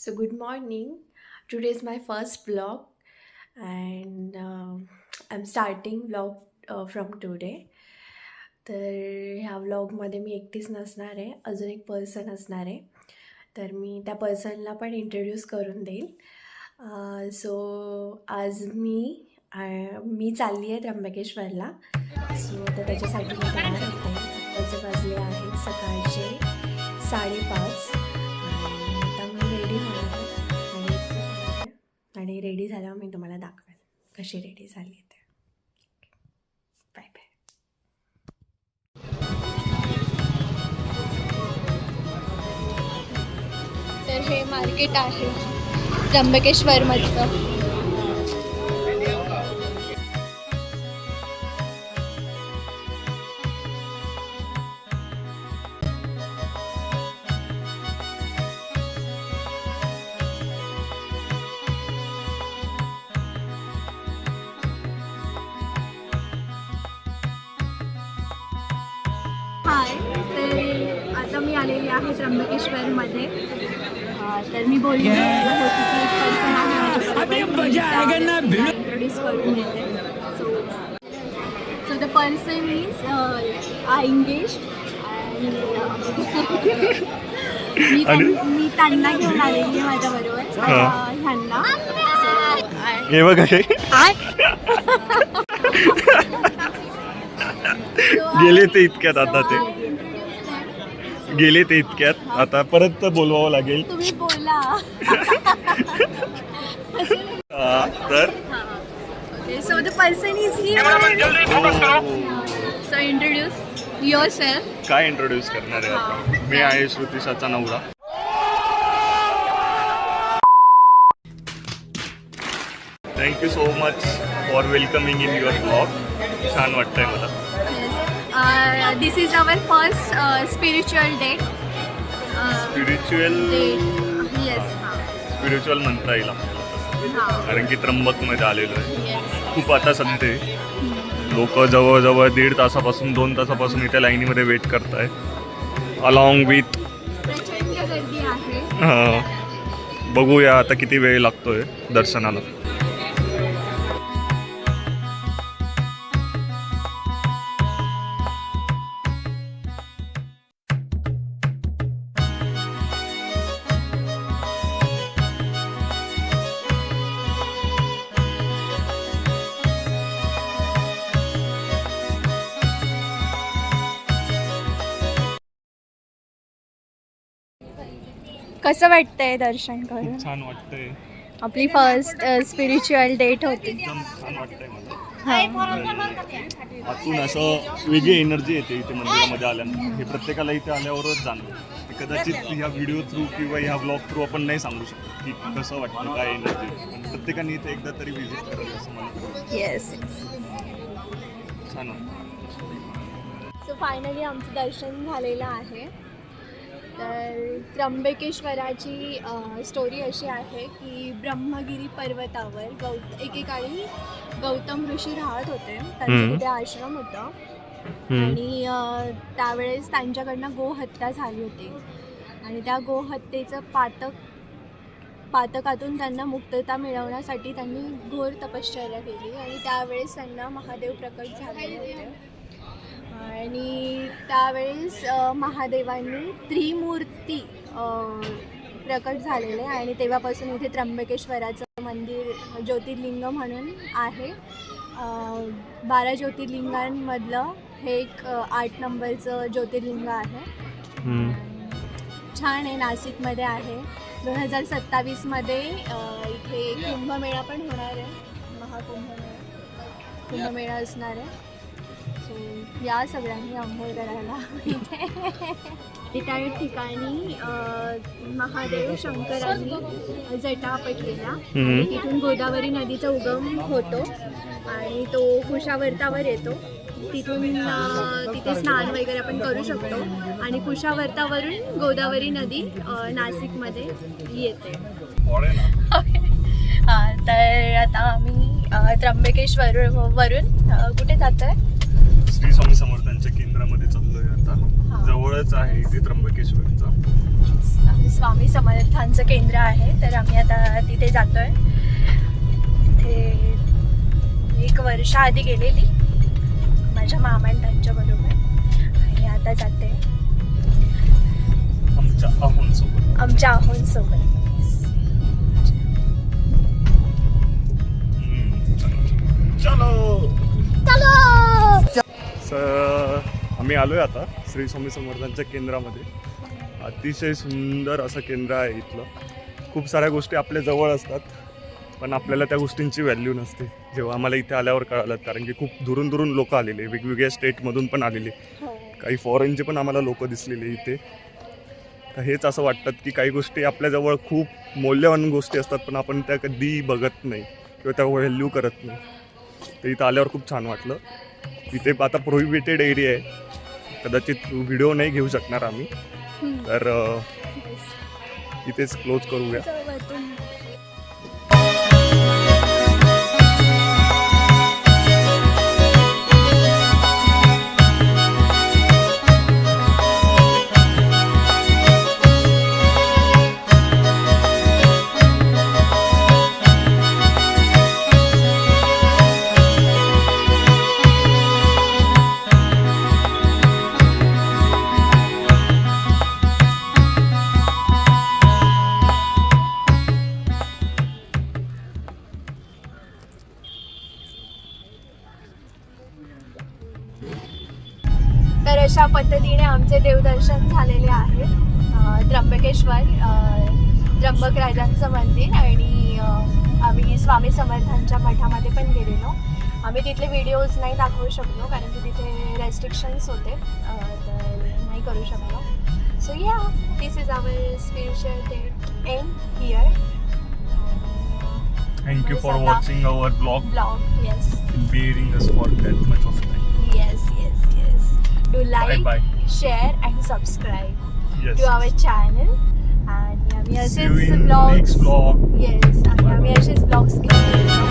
So, good morning. Today is my first vlog, and I'm starting vlog from today. तर ह्या व्लॉगमध्ये मी एकटीच नसणार आहे, अजून एक पर्सन असणार आहे. तर मी त्या पर्सनला पण इंट्रोड्यूस करून देईल. सो आज मी चालली आहे त्र्यंबकेश्वरला. सो आता त्याच्यासाठी मी तयार होते. आत्ताचे वाजले आहेत सकाळचे 5:30 आणि आता मी रेडी होणार आहे आणि रेडी झाल्यावर मी तुम्हाला दाखवेल कशी रेडी झाली ते. Bye bye. तर हे मार्केट आहे त्र्यंबकेश्वरमधलं. हाय, तर आता मी आलेली आहे त्र्यंबकेश्वरमध्ये. तर मी बोलली होती की एक पर्सन आहे इंट्रोड्यूस करून देते. सो द पर्सन इज आयंगेश आणि मी त्यांना घेऊन आलेली आहे माझ्याबरोबर ह्यांना. हे बघा गेले ते इतक्यात आता गेले ते इतक्यात आता परत बोलवावं लागेल. तुम्ही बोला. तर so the person is here. So introduce yourself. काय इंट्रोड्यूस करणार आहे आता? मी आहे श्रुतिशाचा नवरा. Thank you so much for welcoming in your blog. छान वाटतंय मला. This is our first spiritual date. Spiritual yes. Spiritual म्हणता येईल आपल्याला, कारण की त्र्यंबकमध्ये आलेलो आहे. खूप आता सध्या लोक जवळजवळ 1.5 तासापासून 2 तासापासून इथे लाईनीमध्ये वेट करताय अलॉंग विथ. प्रचंड गर्दी आहे. बघूया आता किती वेळ लागतोय दर्शनाला. कसं वाटतंय दर्शन करून? खूप छान वाटतंय. आपली फर्स्ट स्पिरिच्युअल डेट होती. एकदम छान वाटतंय मला. आतून असं वेगळी एनर्जी येते इथे मंदिरामध्ये आल्यानंतर. हे प्रत्येकाला इथे आल्यावरच जाणवतं. कदाचित ह्या व्हिडिओ थ्रू किंवा ह्या ब्लॉग थ्रू आपण नाही सांगू शकतो की कसं वाटतं, काय एनर्जी. पण प्रत्येकाने इथे एकदा तरी व्हिजिट करायचं असं मला वाटतं. येस. छान वाटतं. सो फायनली आमचं दर्शन झालेलं आहे. तर त्र्यंबकेश्वराची स्टोरी अशी आहे की ब्रह्मगिरी पर्वतावर एकेकाळी गौतम ऋषी राहत होते. त्यांचं तिथे आश्रम होतं आणि त्यावेळेस त्यांच्याकडनं गोहत्या झाली होती आणि त्या गोहत्येचं पातकातून त्यांना मुक्तता मिळवण्यासाठी त्यांनी घोर तपश्चर्या केली आणि त्यावेळेस त्यांना महादेव प्रकट झाले होते. आणि त्यावेळेस महादेवांनी त्रिमूर्ती प्रकट झालेले आणि तेव्हापासून इथे त्र्यंबकेश्वराचं मंदिर ज्योतिर्लिंग म्हणून आहे. 12 ज्योतिर्लिंगांमधलं हे एक 8 नंबरचं ज्योतिर्लिंग आहे. छान आहे. नाशिकमध्ये आहे. 2027मध्ये इथे कुंभमेळा पण होणार आहे. कुंभमेळा असणार आहे. सो या सगळ्यांनी अंघोळ करायला इथे त्या ठिकाणी महादेव शंकरांनी जटा आपटलेला. तिथून गोदावरी नदीचा उगम होतो आणि तो कुशावर्तावर येतो. तिथे स्नान वगैरे आपण करू शकतो आणि कुशावर्तावरून गोदावरी नदी नाशिकमध्ये येते. तर आता आम्ही त्र्यंबकेश्वरवरून कुठे जातो आहे? श्री स्वामी समर्थांच्या केंद्रामध्ये चाललोय आता. हा. जवळच आहे इथे त्र्यंबकेश्वरचा. स्वामी समर्थांचं केंद्र आहे, तर आम्ही आता तिथे जातोय. तिथे 1 वर्ष आधी गेलेली माझ्या मामा आणि त्यांच्या बरोबर, आणि आता जाते आमच्या आहोंसोबत. आमच्या आहोंसोबत. चलो आम्ही आलोय आता श्री स्वामी समर्थांच्या केंद्रामध्ये. अतिशय सुंदर असं केंद्र आहे इथलं. खूप साऱ्या गोष्टी आपल्या जवळ असतात, पण आपल्याला त्या गोष्टींची व्हॅल्यू नसते. जेव्हा आम्हाला इथे आल्यावर कळालं, कारण की खूप दुरून दुरून लोक आलेले, वेगवेगळ्या स्टेटमधून पण आलेले, काही फॉरेनचे पण आम्हाला लोक दिसलेले इथे. तर हेच असं वाटतात की काही गोष्टी आपल्याजवळ खूप मौल्यवान गोष्टी असतात, पण आपण त्या कधी बघत नाही किंवा त्या व्हॅल्यू करत नाही. तर इथं आल्यावर खूप छान वाटलं. इथे आता प्रोहिबिटेड एरिया आहे, कदाचित व्हिडिओ नाही घेऊ शकणार आम्ही, तर इथेच क्लोज करूया. तर अशा पद्धतीने आमचे देवदर्शन झालेले आहे. त्र्यंबकेश्वर, त्र्यंबकराजांचं मंदिर, आणि आम्ही स्वामी समर्थांच्या मठामध्ये पण गेलेलो. आम्ही तिथले व्हिडिओज नाही दाखवू शकलो, कारण की तिथे रेस्ट्रिक्शन्स होते, तर नाही करू शकलो. So yeah, this is our spiritual date and here. Thank you for watching our vlog. Yes. And bearing us for that much of time. Yes. Do like, Bye. share and subscribe Yes. to our channel. आणि आम्ही See असेच you in vlogs. next vlog. Yes, आणि आम्ही असेच vlogs घेऊन